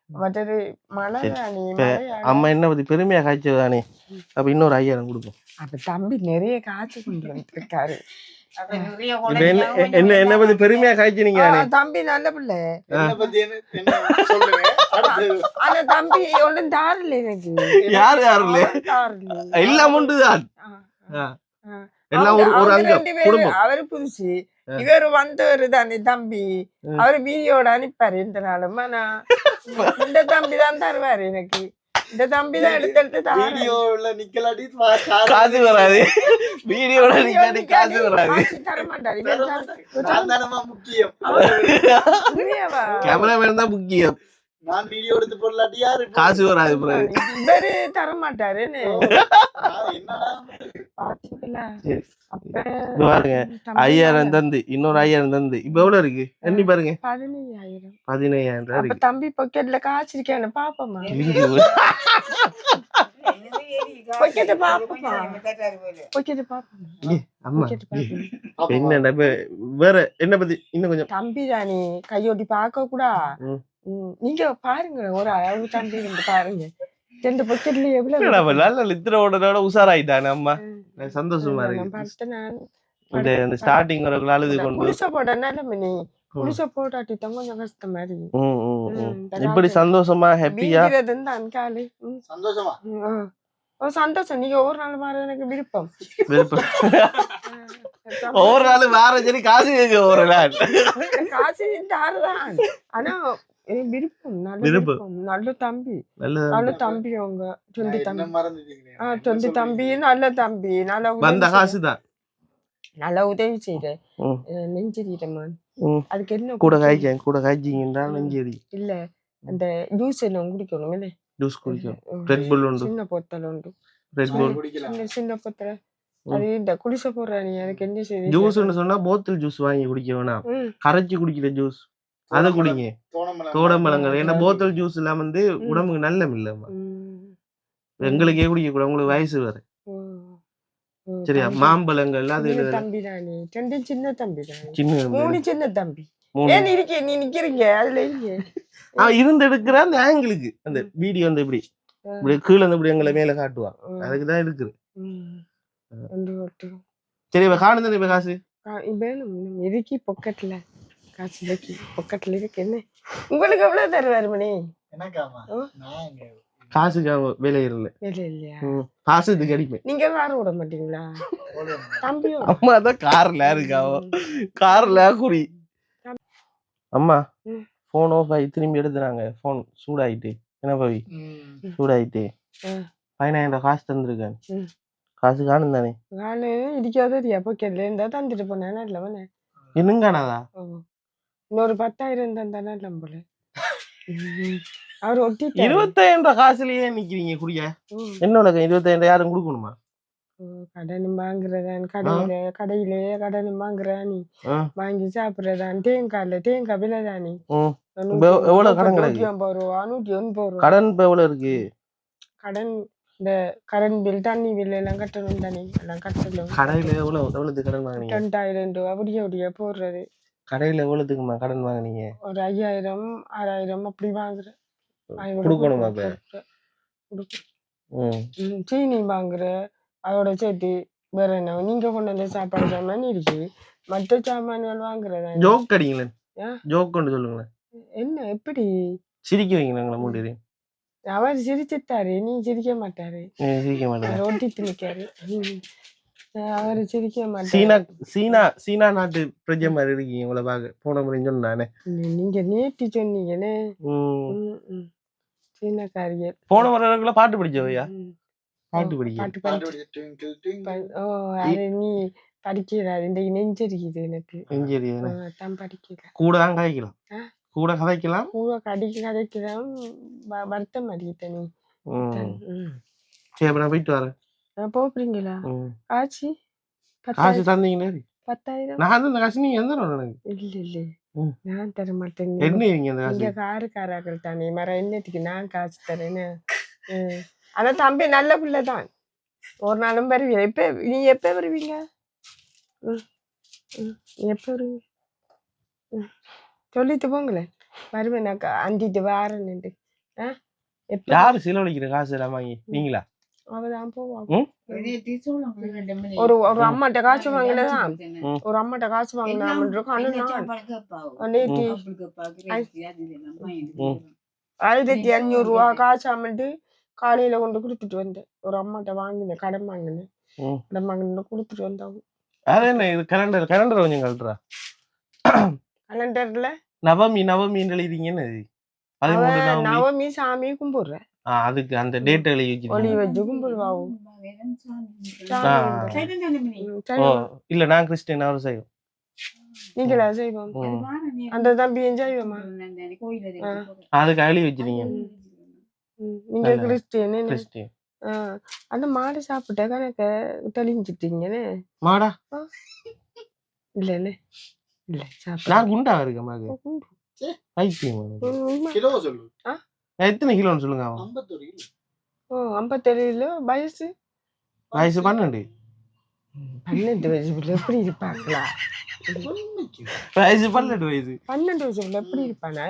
மற்றது மழை அம்மா என்ன பத்தி பெருமையா காய்ச்சதானே. அப்ப இன்னொரு 5000 கொடுக்கும். அப்ப தம்பி நிறைய காய்ச்சி கொண்டு வந்துருக்காரு. என்ன பத்தி பெருமையா காய்ச்சினீங்க. தம்பி நல்ல பிள்ளை. ஆனா தம்பி ஒன்றும் தாரல எனக்கு. யாரு எல்லாம் உண்டுதான். எல்லாம் ஒரு அங்கம் குடும்பம். அவரு புதுசு, இவரு வந்தவரு தானே தம்பி. அவரு வீடியோட அனுப்பாரு இந்த நாளும். ஆனா இந்த தம்பி தான் தருவாரு எனக்கு. இந்த தம்பி தான் எடுத்து காசு வராது. வீடியோல காசு வராது. கேமராமேன் தான் முக்கியம். நான் வீடியோ எடுத்து போடலாட்டி யாரு காசு வராது bro. இவரு தர மாட்டாரு என்னடா பாத்தீங்களா சரி. அப்ப இங்க பாருங்க 5000 தந்து இன்னொரு 5000 தந்து இப்ப எவ்வளவு இருக்கு எண்ணி பாருங்க 15,000 15,000 ரூபாய் அப்ப இருக்கு தம்பி பாக்கெட்ல காசு இருக்கான்னு பாப்போமா இருக்குது. பாக்கெட் பாப்போமா பாக்கெட் பாப்போமா இங்க, அம்மா பாக்கெட் பாப்போம் என்னடா இப்ப வேற என்ன பத்தி இன்னும் கொஞ்சம் தம்பி தானே கையோட்டி பார்க்க கூடா ம். நீங்க பாருங்க ஒரு அளவு தம்பி வந்து பாருங்க 2 பாக்கெட்ல எவ்வளவு என்னடா இப்ப நல்ல லித்திரோட உஷாராயிட்டானே அம்மா எனக்கு சந்தோஷமா நான் இருக்கு பார்த்தேன் நான் இந்த ஸ்டார்டிங் ஒரு அழுது கொண்டு குடிசை போட நிலைமை நீ குடிசை போட்டாட்டி தான் கொஞ்சம் கஷ்டம் மாதிரி ம், ம், ம். இப்படி சந்தோஷமா ஹாப்பியா வீங்கிறதுன்னு தான் காலு சந்தோஷமா ஓ சந்தோஷம் நீங்க ஒரு நாள் வர எனக்கு விருப்பம் விருப்பம் ஒவ்வொரு நாள் வேற சரி காசு கேட்க ஒரு நாள் காசு தாருதான் ஆனா எனக்கு விருப்பம் நல்ல விருப்பம். விருப்பம் நல்ல தம்பி நல்ல நல்ல தம்பி அவங்க சொந்த என்ன தம்பி மறந்துட்டீங்க சொந்த தம்பி நல்ல தம்பி நல்ல வந்த உதவி காசு தான் நல்ல உதவி செய்த ம். நெஞ்சிட்டேன் ம். அதுக்கு என்ன கூட காய்ச்சிங்கன்றா நெஞ்சேரி இல்ல அந்த ஜூஸ் எல்லாம் குடிக்கணும் இல்ல ஜூஸ் குடிக்கும் ரெட் புல் உண்டு சின்ன பொத்தல் உண்டு ரெட் புல் குடிக்கலாம் சின்ன பொத்தல் அது இந்த குடிசை போடுற நீ அதுக்கு என்ன செய்ய ஜூஸ்னு சொன்னா போத்தல் ஜூஸ் வாங்கி குடிக்க வேணாம் கரைச்சி குடிக்கிற ஜூஸ் அதை குடிங்க தோடம்பழங்கள் ஏன்னா போத்தல் ஜூஸ் எல்லாம் வந்து உடம்புக்கு நல்லம் இல்லம்மா எங்களுக்கே குடிக்க கூட உங்களுக்கு வயசு வேற சரியா மாம்பழங்கள் அது தம்பி தானே ரெண்டு சின்ன தம்பி தானே சின்ன 3 சின்ன தம்பி மூணு. ஏன் இருக்கே நீ நிக்கிறீங்க அதுல இருங்க இருந்து எடுக்கிற அந்த ஆங்கிளுக்கு அந்த வீடியோ வந்து இப்படி இப்படி கீழே வந்து இப்படி எங்களை மேல காட்டுவான் அதுக்குதான் இருக்குது சரி இப்ப காணுதானே இப்ப காசு வேணும் இருக்கு பொக்கெட்ல காசு இருக்கு பொக்கெட்ல இருக்கு என்ன உங்களுக்கு எவ்வளவு தருவாரு மணி எனக்காமா நான் இங்க காசுக்கு வேலை இல்லை இல்ல இல்லையா காசு இது கிடைப்பேன் நீங்க கார விட மாட்டீங்களா தம்பியும் அம்மா தான் கார்ல இருக்காவோ கார்ல குறி அம்மா போன் ஆஃப் ஆகி திரும்பி எடுத்துறாங்க போன் சூடாயிட்டு என்ன பவி சூடாயிட்டு 15,000 காசு தந்திருக்கேன் காசு காணும் தானே நானு இடிக்காதறியா பொக்கெட்ல இருந்தா தந்துட்டு போனேன் இல்ல வேணே என்னங்கானாதா இன்னொரு 10,000 தந்தானே போல அவர் ஒட்டி 25,000 காசுலயே நிக்கிறீங்க குடிய என்னோட 25,000 யாரும் கொடுக்கணுமா கடன் வாங்குறதான் கடையிலே கடன் வாங்குறா நீ வாங்கி சாப்பிடுறதான் தேங்காய் விலைதானி எவ்வளவு கடன் 150 ரூபா 180 ரூபா கடன் இப்ப எவ்வளவு இருக்கு கடன் இந்த கரண்ட் பில் தண்ணி பில் எல்லாம் கட்டணும் தானே எல்லாம் கட்டணும் கடையில எவ்வளவு கடன் வாங்கினீங்க 2,000 ரூபா அப்படியே போடுறது கடையில எவ்வளவுக்குமா கடன் வாங்கினீங்க ஒரு 5,000 6,000 அப்படி வாங்குறேன் கொடுக்கணுமா சீனி வாங்குற அதோட சேர்த்து வேற என்ன நீங்க கொண்டு வந்த சாப்பாடு சாமான் இருக்கு மற்ற சாமான்கள் வாங்குறதா ஜோக் அடிங்களேன் ஜோக் கொண்டு சொல்லுங்களேன் என்ன எப்படி சிரிக்க வைங்களா மூடிடு அவர் சிரிச்சுட்டாரு நீ சிரிக்க மாட்டாரு சிரிக்க மாட்டாரு ஒட்டிட்டு நிக்காரு அவரு சிரிக்க மாட்டாரு சீனா நாட்டு பிரஜை மாதிரி இருக்கீங்க உங்களை பாக்க போன முறை சொன்னானே நீங்க நேற்று சொன்னீங்கன்னு சீனக்காரியர் போன முறை பாட்டு படிச்சவையா பாட்டு படிக்க அது நீ படிக்கிறாரு இந்த நெஞ்சரிக்குது எனக்கு தான் படிக்கல கூட தான் கதைக்கலாம் கூட கதைக்கலாம் கூட கதைக்கலாம் வருத்தம் அடிக்கிட்ட நீ சரி அப்ப நான் போயிட்டு வரேன் போறீங்களா ஆச்சு காசு தந்தீங்களே 10,000 நான் அந்த காசு நீங்க எந்த எனக்கு இல்ல நான் தர மாட்டேன் என்ன காருக்காராக்கள் தானே மர என்னத்துக்கு நான் காசு தரேன்னு ஆனா தம்பி நல்ல பிள்ளைதான் ஒரு நாளும் வருவீங்க நீ எப்ப வருவீங்க எப்ப வருவீங்க சொல்லிட்டு போங்களேன் வருவேன் நான் அண்டிட்டு வாரேன்னு யாரு செலவழிக்கிற காசு எல்லாம் வாங்கி நீங்களா அவதான் போவாங்க ஒரு அம்மாட்ட காசு வாங்கலதான் ஒரு அம்மாட்ட காசு வாங்கினா 1,500 ரூபா காசு அமௌண்ட் காலையில கொண்டு கொடுத்துட்டு வந்தேன் ஒரு அம்மாட்ட வாங்கினேன் கடன் வாங்கினேன் கொடுத்துட்டு வந்தாங்க அது என்ன இது கலண்டர் கொஞ்சம் கலட்டுறா கலண்டர்ல நவமி எழுதிங்கன்னு நவமி சாமி கும்பிடுறேன் அதுக்கு அந்த டேட் எழுதி வச்சு கும்பிடுவாவும் இல்ல நான் கிறிஸ்டியன் அவர் செய்வோம் நீங்களா செய்வோம் அந்த தம்பியும் செய்வோமா அது கையில வச்சிருக்கீங்க நீங்க கிறிஸ்டியன் கிறிஸ்டியன் அந்த மாடு சாப்பிட்ட கணக்க தெளிஞ்சிட்டீங்கன்னு மாடா இல்லன்னு இல்ல நான் குண்டா இருக்கேன் மாடு பைத்தியம் கிலோ சொல்லு எத்தனை கிலோன்னு சொல்லுங்க 51 கிலோ வயசு வயசு 12 வயசு எப்படி இருப்பாங்களா வயசு 12 வயசு 12 வயசுல எப்படி இருப்பானா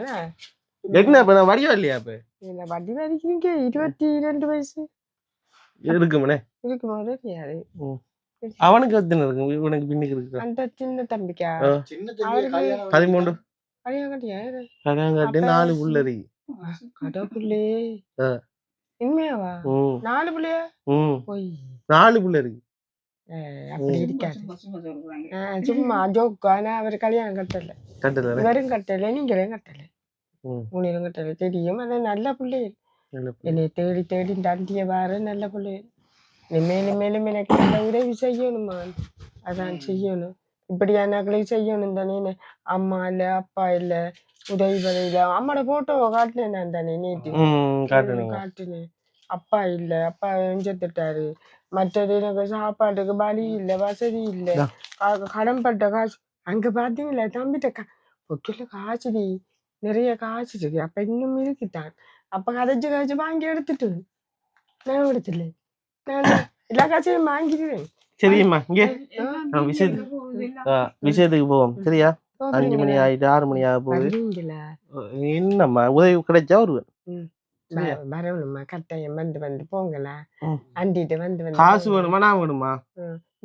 என்ன இப்ப நான் வடிவா இல்லையா இப்ப இல்ல வட்டி வரைக்கும் 22 வயசு இருக்குமனே இருக்குமா தெரியாது அவனுக்கு எத்தனை இருக்கு இவனுக்கு பின்னுக்கு இருக்கு அந்த சின்ன தம்பிக்கா சின்ன தம்பி கல்யாணம் 13 கல்யாணம் கட்டியா கல்யாணம் கட்டி 4 புள்ள இருக்கு கடவுளே உண்மையாவா 4 பிள்ளையா போய் 4 புள்ள இருக்கு அப்படி இருக்காது சும்மா ஜோக்கு ஆனா அவர் கல்யாணம் கட்டல இவரும் கட்டல நீங்களும் கட்டல உன்னையும் கட்டல தெரியும் அது நல்ல பிள்ளை என்னை தேடி தேடி தண்டிய வார நல்ல பிள்ளை மேலும் மேலும் எனக்கு நல்ல உதவி செய்யணுமா அதான் செய்யணும் இப்படியானாக்களை செய்யணும் தானே அம்மா இல்ல அப்பா இல்ல உதவி பதவியில அம்மாட போட்டோவை காட்டினேன் நான் தானே நேற்று காட்டினேன் அப்பா இல்ல அப்பா செத்துட்டாரு மற்றது எனக்கு சாப்பாட்டுக்கு பலி இல்ல வசதி இல்ல கடன்பட்ட காசு அங்க பாத்தீங்களா தம்பிட்ட பொக்கில காசுடி நிறைய காசு இருக்கு அப்ப இன்னும் இருக்குத்தான் அப்ப கதைச்சு வாங்கி எடுத்துட்டு நான் எடுத்துல நான் எல்லா காசையும் வாங்கிடுவேன் சரிம்மா இங்கே விஷயத்துக்கு போவோம் சரியா 5 மணி ஆயிட்டு 6 மணி ஆக போகுது என்னம்மா உதவி கிடைச்சா வருவேன் வரணுமா கட்டாயம் வந்து போங்களா அண்டிட்டு வந்து காசு வேணுமா நான் வேணுமா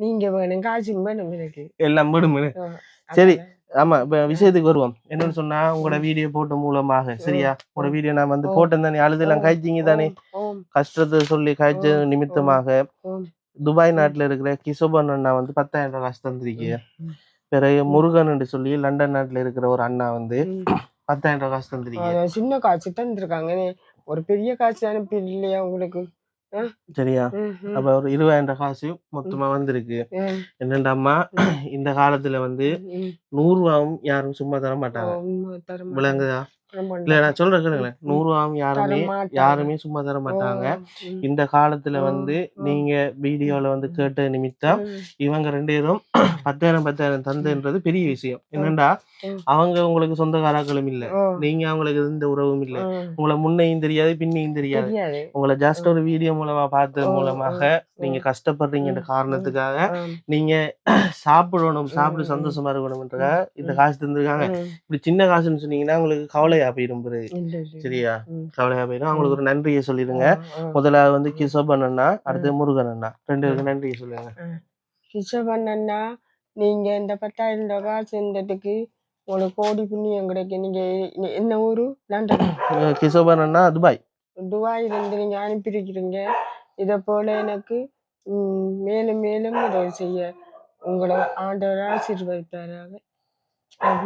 நீங்க வேணும் காசு வேணும் எனக்கு எல்லாம் வேணும் சரி ஆமா இப்ப விஷயத்துக்கு வருவோம் என்னன்னு சொன்னா உங்களோட வீடியோ போட்ட மூலமாக சரியா உங்களோட வீடியோ நான் வந்து போட்டேன் தானே அழுதெல்லாம் காய்ச்சிங்க தானே கஷ்டத்தை சொல்லி காய்ச்ச நிமித்தமாக துபாய் நாட்டுல இருக்கிற கிஷோபன் அண்ணா வந்து 10,000 ரூபாய் காசு தந்திருக்கீங்க பிறகு முருகன் சொல்லி லண்டன் நாட்டுல இருக்கிற ஒரு அண்ணா வந்து 10,000 ரூபாய் காசு தந்திருக்கீங்க சின்ன காசு தந்திருக்காங்க ஒரு பெரிய காசு அனுப்பி இல்லையா உங்களுக்கு சரியா அப்ப ஒரு 20,000 காசு மொத்தமா வந்திருக்கு என்னண்டாம்மா இந்த காலத்துல வந்து 100 ரூபாயும் யாரும் சும்மா தர மாட்டாங்க விளங்குதா இல்ல நான் சொல்றேன் கேளுங்களேன் 100 ரூபாயும் யாருமே சும்மா தர மாட்டாங்க இந்த காலத்துல வந்து நீங்க வீடியோல வந்து கேட்ட நிமித்தம் இவங்க 2 பேரும் 10,000 தந்துன்றது பெரிய விஷயம் என்னண்டா அவங்க உங்களுக்கு சொந்தக்காரர்களும் இல்ல நீங்க அவங்களுக்கு எந்த உறவும் இல்ல உங்களை முன்னையும் தெரியாது பின்னையும் தெரியாது உங்களை ஜஸ்ட் ஒரு வீடியோ மூலமா பார்த்தது மூலமாக நீங்க கஷ்டப்படுறீங்கன்ற காரணத்துக்காக நீங்க சாப்பிட்டு சந்தோஷமா இருக்கணும்ன்றதுக்காக இந்த காசு தந்திருக்காங்க இப்படி சின்ன காசுன்னு சொன்னீங்கன்னா உங்களுக்கு கவலையா போயிடும் சரியா கவலையா போயிடும் அவங்களுக்கு ஒரு நன்றியை சொல்லிடுங்க முதலாவது வந்து கிஷோபன் அண்ணா அடுத்து முருகன் அண்ணா 2 பேருக்கு நன்றியை சொல்லுங்க கிஷோபன் அண்ணா நீங்க இந்த 10,000 ரூபாய் காசு இருந்ததுக்கு உங்களுக்கு கோடி புண்ணியம் கிடைக்கும் நீங்க என்ன ஊரு லண்டன் கிஷோபன் அண்ணா துபாயில இருந்து நீங்க அனுப்பியிருக்கிறீங்க இதை போல எனக்கு மேலும் மேலும் உதவி செய்ய உங்களை ஆண்டவர் ஆசீர்வதிப்பாராக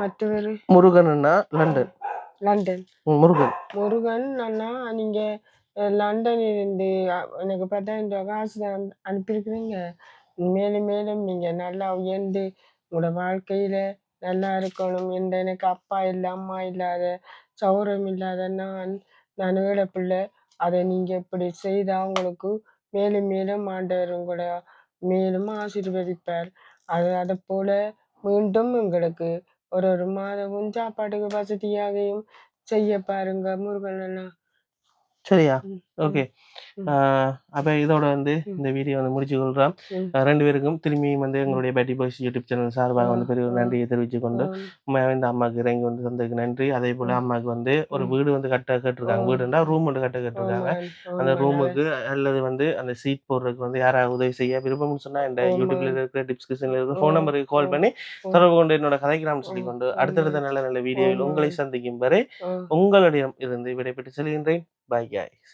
மற்றவர் முருகன் அண்ணா லண்டன் முருகன் அண்ணா நீங்க லண்டன் இருந்து எனக்கு 10,000 ரூபாய் காசு அனுப்பியிருக்கிறீங்க மேலும் மேலும் நீங்க நல்லா உயர்ந்து உங்களோட வாழ்க்கையில நல்லா இருக்கணும் எந்த எனக்கு அப்பா இல்லை அம்மா இல்லாத சௌரம் இல்லாத நான் ஏழை பிள்ளை அதை நீங்க இப்படி செய்தா உங்களுக்கு மேலும் மேலும் ஆண்டவர் உங்களை மேலும் ஆசீர்வதிப்பார் அதை போல மீண்டும் உங்களுக்கு ஒரு மாதமும் சாப்பாட்டுக்கு வசதியாகவும் செய்ய பாருங்க முருகன் அண்ணா சரியா ஓகே அப்ப இதோட வந்து இந்த வீடியோ வந்து முடிச்சு கொள்றோம் 2 பேருக்கும் திரும்பியும் வந்து எங்களுடைய பேட்டி பாய்ஸ் யூடியூப் சேனல் சார்பாக வந்து பெரிய ஒரு நன்றியை தெரிவிச்சு கொண்டு உண்மையாவே இந்த அம்மாவுக்கு இறங்கி வந்து தந்ததுக்கு நன்றி அதே போல அம்மாவுக்கு வந்து ஒரு வீடு வந்து கட்ட கேட்டிருக்காங்க வீடுன்னா ரூம் வந்து கட்ட கேட்டிருக்காங்க அந்த ரூமுக்கு அல்லது வந்து அந்த சீட் போடுறதுக்கு வந்து யாராவது உதவி செய்ய விருப்பம்னு சொன்னா இந்த யூடியூப்ல இருக்கிற டிஸ்கிரிப்ஷன்ல இருக்கிற ஃபோன் நம்பருக்கு கால் பண்ணி தொடர்பு கொண்டு என்னோட கதைக்கிறான்னு சொல்லி கொண்டு அடுத்தடுத்த நல்ல நல்ல வீடியோவில் உங்களை சந்திக்கும் வரை உங்களிடம் இருந்து விடைபெற்று செல்கின்றேன். Bye guys.